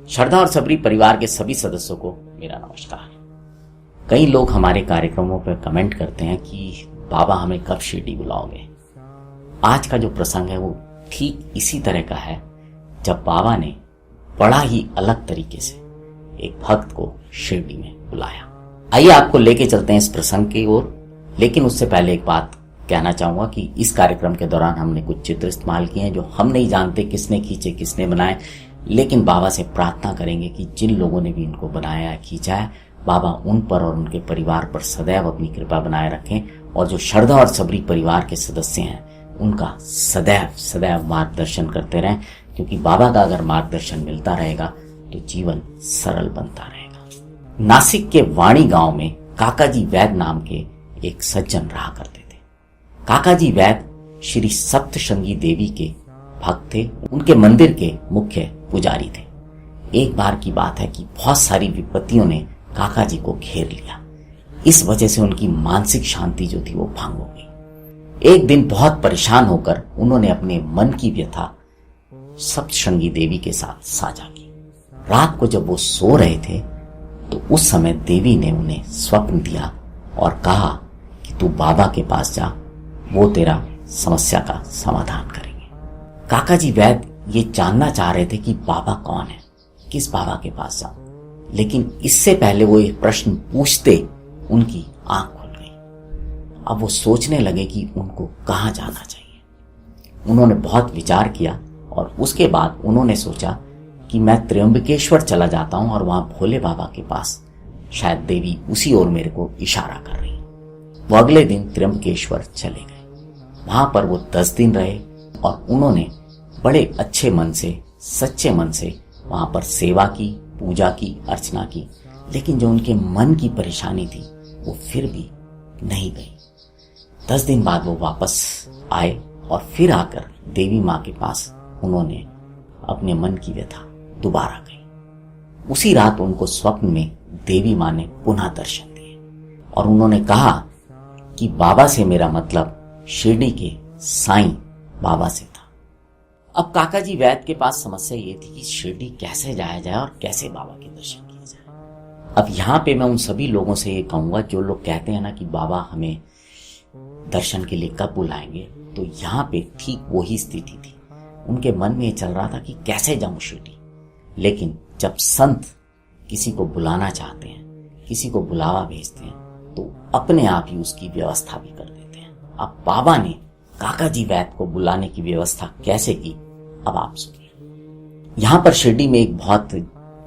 श्रद्धा और सबरी परिवार के सभी सदस्यों को मेरा नमस्कार। कई लोग हमारे कार्यक्रमों पर कमेंट करते हैं कि बाबा हमें कब शिरडी बुलाओगे। आज का जो प्रसंग है वो ठीक इसी तरह का है जब बाबा ने बड़ा ही अलग तरीके से एक भक्त को शिरडी में बुलाया। आइए आपको लेके चलते हैं इस प्रसंग की ओर। लेकिन उससे पहले एक बात कहना चाहूंगा कि इस कार्यक्रम के दौरान हमने कुछ चित्र इस्तेमाल किए हैं जो हम नहीं जानते किसने खींचे किसने बनाए, लेकिन बाबा से प्रार्थना करेंगे कि जिन लोगों ने भी इनको बनाया खींचा है, बाबा उन पर और उनके परिवार पर सदैव अपनी कृपा बनाए रखें और जो श्रद्धा और सबरी परिवार के सदस्य हैं उनका सदैव सदैव मार्गदर्शन करते रहें, क्योंकि बाबा का अगर मार्गदर्शन मिलता रहेगा तो जीवन सरल बनता रहेगा। नासिक के वाणी गांव में काकाजी वैद नाम के एक सज्जन रहा करते थे। काकाजी वैद श्री सप्तशृंगी देवी के भक्त थे, उनके मंदिर के मुख्य पुजारी थे। एक बार की बात है कि बहुत सारी विपत्तियों ने काका जी को घेर लिया। इस वजह से उनकी मानसिक शांति जो थी वो भंग हो गई। एक दिन बहुत परेशान होकर उन्होंने अपने मन की व्यथा सप्तशृंगी देवी के साथ साझा की। रात को जब वो सो रहे थे तो उस समय देवी ने उन्हें स्वप्न दिया और कहा कि तू बाबा के पास जा, वो तेरा समस्या का समाधान करेंगे। काका जी वैद ये जानना चाह रहे थे कि बाबा कौन है, किस बाबा के पास जाऊं, लेकिन इससे पहले वो ये प्रश्न पूछते उनकी आंख खुल गई। अब वो सोचने लगे कि उनको कहां जाना चाहिए। उन्होंने बहुत विचार किया और उसके बाद उन्होंने सोचा कि मैं त्र्यंबकेश्वर चला जाता हूं और वहां भोले बाबा के पास शायद देवी उसी ओर मेरे को इशारा कर रही। वो अगले दिन त्र्यंबकेश्वर चले गए। वहां पर वो 10 दिन रहे और उन्होंने बड़े अच्छे मन से, सच्चे मन से वहां पर सेवा की, पूजा की, अर्चना की, लेकिन जो उनके मन की परेशानी थी वो फिर भी नहीं गई। 10 दिन बाद वो वापस आए और फिर आकर देवी माँ के पास उन्होंने अपने मन की व्यथा दोबारा कही। उसी रात उनको स्वप्न में देवी माँ ने पुनः दर्शन दिए और उन्होंने कहा कि बाबा से मेरा मतलब शिरडी के साईं बाबा से था। अब काका जी वैद के पास समस्या ये थी कि शिरडी कैसे जाया जाए और कैसे बाबा के दर्शन किए जाए। अब यहाँ पे मैं उन सभी लोगों से ये कहूंगा जो लोग कहते हैं ना कि बाबा हमें दर्शन के लिए कब बुलाएंगे, तो यहाँ पे ठीक वही स्थिति थी। उनके मन में ये चल रहा था कि कैसे जाऊं शिरडी, लेकिन जब संत किसी को बुलाना चाहते हैं, किसी को बुलावा भेजते हैं, तो अपने आप ही उसकी व्यवस्था भी कर देते हैं। अब बाबा ने काका जी वैद को बुलाने की व्यवस्था कैसे की, अब आप सुनिए। यहाँ पर शिरडी में एक बहुत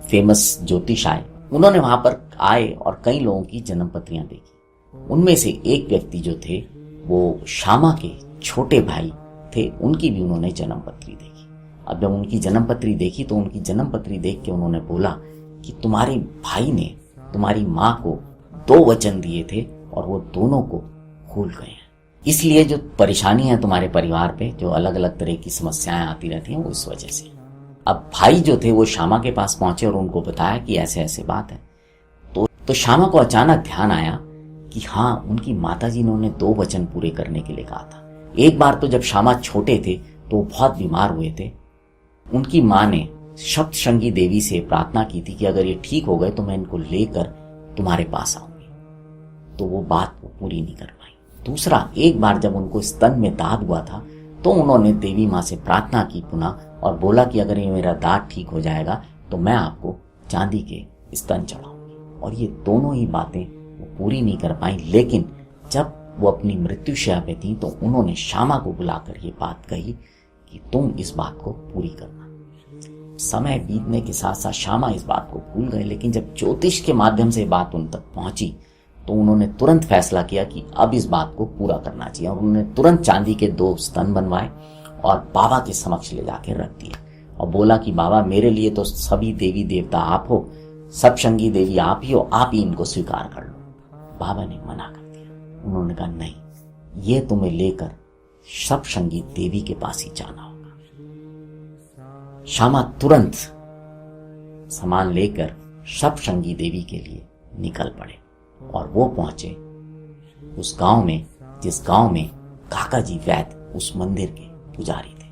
फेमस ज्योतिष आए। उन्होंने वहां पर आए और कई लोगों की जन्म पत्रियां देखी। उनमें से एक व्यक्ति जो थे वो श्यामा के छोटे भाई थे, उनकी भी उन्होंने जन्म पत्री देखी। अब जब उनकी जन्म पत्री देखी तो उनकी जन्म पत्री देख के उन्होंने बोला कि तुम्हारे भाई ने तुम्हारी माँ को 2 वचन दिए थे और वो दोनों को भूल गए हैं, इसलिए जो परेशानी है तुम्हारे परिवार पे, जो अलग अलग तरह की समस्याएं आती रहती हैं, वो इस वजह से। अब भाई जो थे वो श्यामा के पास पहुंचे और उनको बताया कि ऐसे ऐसे बात है। तो श्यामा को अचानक ध्यान आया कि हाँ, उनकी माताजी ने उन्हें 2 वचन पूरे करने के लिए कहा था। एक बार तो जब श्यामा छोटे थे तो वो बहुत बीमार हुए थे। उनकी माँ ने सप्तशृंगी देवी से प्रार्थना की थी कि अगर ये ठीक हो गए तो मैं इनको लेकर तुम्हारे पास आऊंगी, तो वो बात वो पूरी नहीं कर पाई। दूसरा, एक बार जब उनको स्तन में दाद हुआ था तो उन्होंने देवी माँ से प्रार्थना की पुनः और बोला कि अगर ये मेरा दाद ठीक हो जाएगा तो मैं आपको चांदी के स्तन चढ़ाऊंगी, और ये दोनों ही बातें वो पूरी नहीं कर पाई। लेकिन जब वो अपनी मृत्युशैया पे थी तो उन्होंने श्यामा को बुलाकर ये बात कही कि तुम इस बात को पूरी करना। समय बीतने के साथ साथ श्यामा इस बात को भूल गए, लेकिन जब ज्योतिष के माध्यम से बात उन तक पहुंची तो उन्होंने तुरंत फैसला किया कि अब इस बात को पूरा करना चाहिए, और उन्होंने तुरंत चांदी के 2 स्तन बनवाए और बाबा के समक्ष ले जाकर रख दिए और बोला कि बाबा मेरे लिए तो सभी देवी देवता आप हो, सप्तशृंगी देवी आप ही हो, आप ही इनको स्वीकार कर लो। बाबा ने मना कर दिया। उन्होंने कहा नहीं, ये तुम्हें लेकर सप्तशृंगी देवी के पास ही जाना होगा। श्यामा तुरंत सामान लेकर सप्तशृंगी देवी के लिए निकल पड़े और वो पहुंचे उस गांव में जिस गांव में काका जी वैद उस मंदिर के पुजारी थे।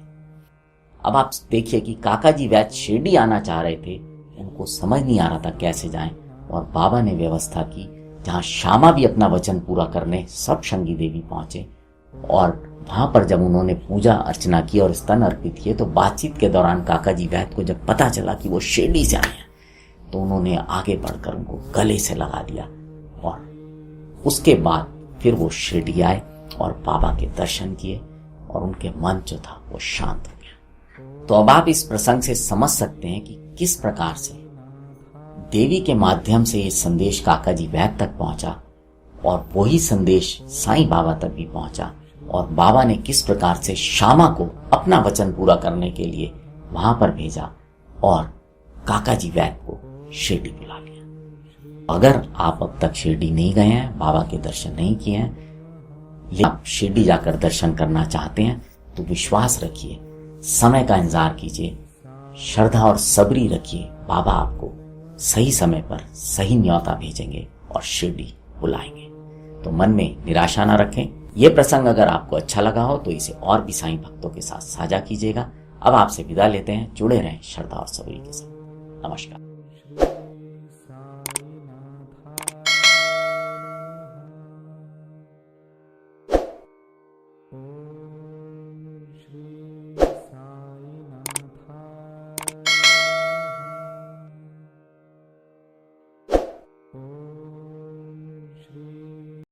अब आप देखिए कि काका जी वैद शिरडी आना चाह रहे थे, उनको समझ नहीं आ रहा था कैसे जाएं, और बाबा ने व्यवस्था की जहां श्यामा भी अपना वचन पूरा करने सब शंगी देवी पहुंचे। और वहां पर जब उन्होंने पूजा अर्चना की और स्तन अर्पित किए तो बातचीत के दौरान काका जी वैद्य को जब पता चला कि वो शिरडी से आए हैं तो उन्होंने आगे बढ़कर उनको गले से लगा दिया, और उसके बाद फिर वो शिरडी आए और बाबा के दर्शन किए और उनके मन जो था वो शांत हो गया। तो अब आप इस प्रसंग से समझ सकते हैं कि किस प्रकार से देवी के माध्यम से ये संदेश काका जी वैद्य तक पहुंचा और वही संदेश साईं बाबा तक भी पहुंचा, और बाबा ने किस प्रकार से श्यामा को अपना वचन पूरा करने के लिए वहां पर भेजा और काका जी वैद्य को शिरडी बुला लिया। अगर आप अब तक शिरडी नहीं गए हैं, बाबा के दर्शन नहीं किए हैं, या आप शिरडी जाकर दर्शन करना चाहते हैं तो विश्वास रखिए, समय का इंतजार कीजिए, श्रद्धा और सबरी रखिए, बाबा आपको सही समय पर सही न्योता भेजेंगे और शिरडी बुलाएंगे। तो मन में निराशा न रखें। ये प्रसंग अगर आपको अच्छा लगा हो तो इसे और भी साईं भक्तों के साथ साझा कीजिएगा। अब आपसे विदा लेते हैं, जुड़े रहें श्रद्धा और सबरी के साथ। नमस्कार।